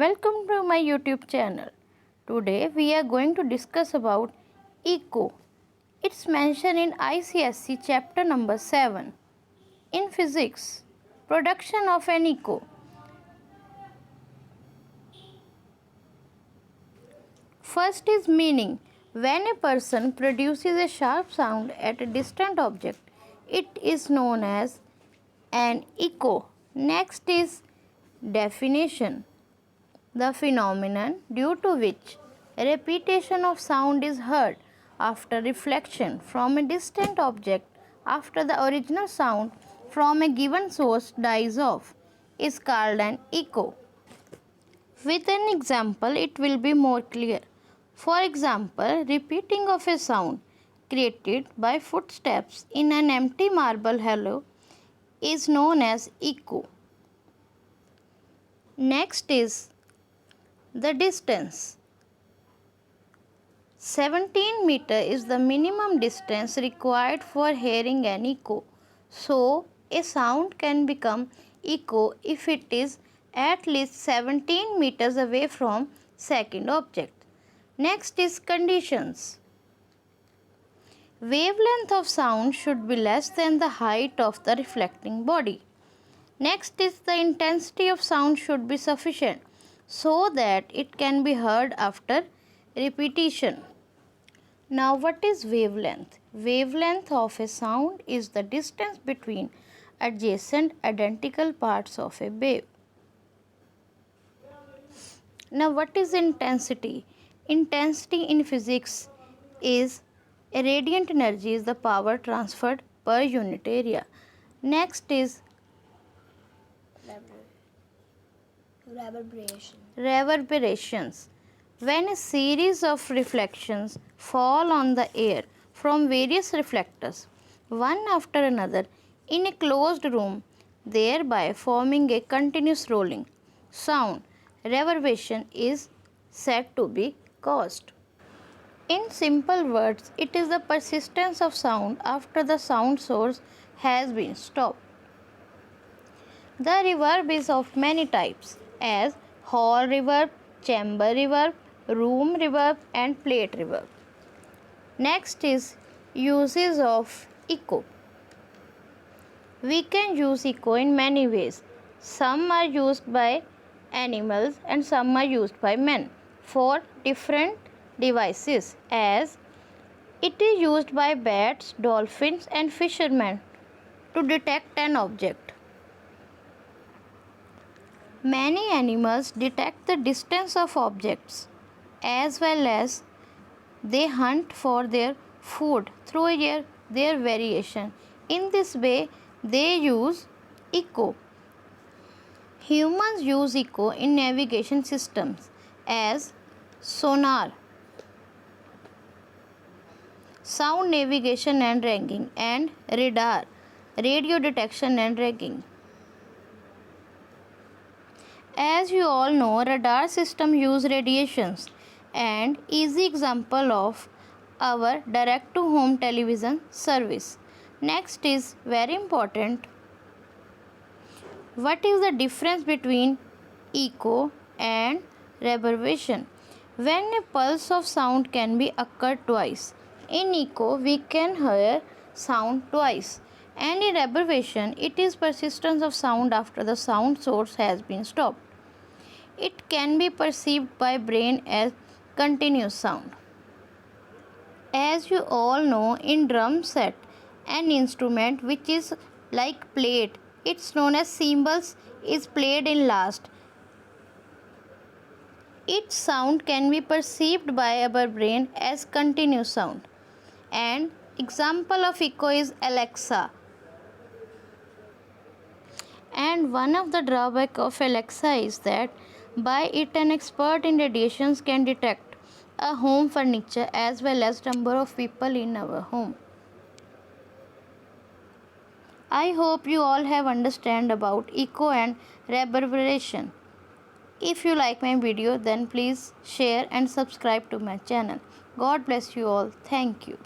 Welcome to my YouTube channel. Today we are going to discuss about echo. It's mentioned in ICSE chapter number 7. In physics, production of an echo. First is meaning. When a person produces a sharp sound at a distant object, it is known as an echo. Next is definition. The phenomenon due to which a repetition of sound is heard after reflection from a distant object after the original sound from a given source dies off is called an echo. With an example, it will be more clear. For example, repeating of a sound created by footsteps in an empty marble hollow is known as echo. Next is the distance. 17 meter is the minimum distance required for hearing an echo. So, a sound can become echo if it is at least 17 meters away from second object. Next is conditions. Wavelength of sound should be less than the height of the reflecting body. Next is the intensity of sound should be sufficient so that it can be heard after repetition. Now what is wavelength? Wavelength of a sound is the distance between adjacent identical parts of a wave. Now what is intensity? Intensity in physics is a radiant energy is the power transferred per unit area. Next is reverberations. When a series of reflections fall on the air from various reflectors, one after another, in a closed room, thereby forming a continuous rolling sound, reverberation is said to be caused. In simple words, it is the persistence of sound after the sound source has been stopped. The reverb is of many types as hall reverb, chamber reverb, room reverb and plate reverb. Next is uses of echo. We can use echo in many ways. Some are used by animals and some are used by men for different devices, as it is used by bats, dolphins and fishermen to detect an object. Many animals detect the distance of objects as well as they hunt for their food through their variation. In this way, they use echo. Humans use echo in navigation systems as sonar, sound navigation and ranking, and radar, radio detection and ranking. As you all know, radar system use radiations and easy example of our direct to home television service. Next is very important. What is the difference between echo and reverberation? When a pulse of sound can be occurred twice. In echo, we can hear sound twice. And in reverberation, it is persistence of sound after the sound source has been stopped. It can be perceived by brain as continuous sound. As you all know, in drum set, an instrument which is like plate, it's known as cymbals, is played in last. Its sound can be perceived by our brain as continuous sound. And example of echo is Alexa. And one of the drawbacks of Alexa is that by it an expert in radiations can detect a home furniture as well as number of people in our home. I hope you all have understand about echo and reverberation. If you like my video, then please share and subscribe to my channel. God bless you all. Thank you.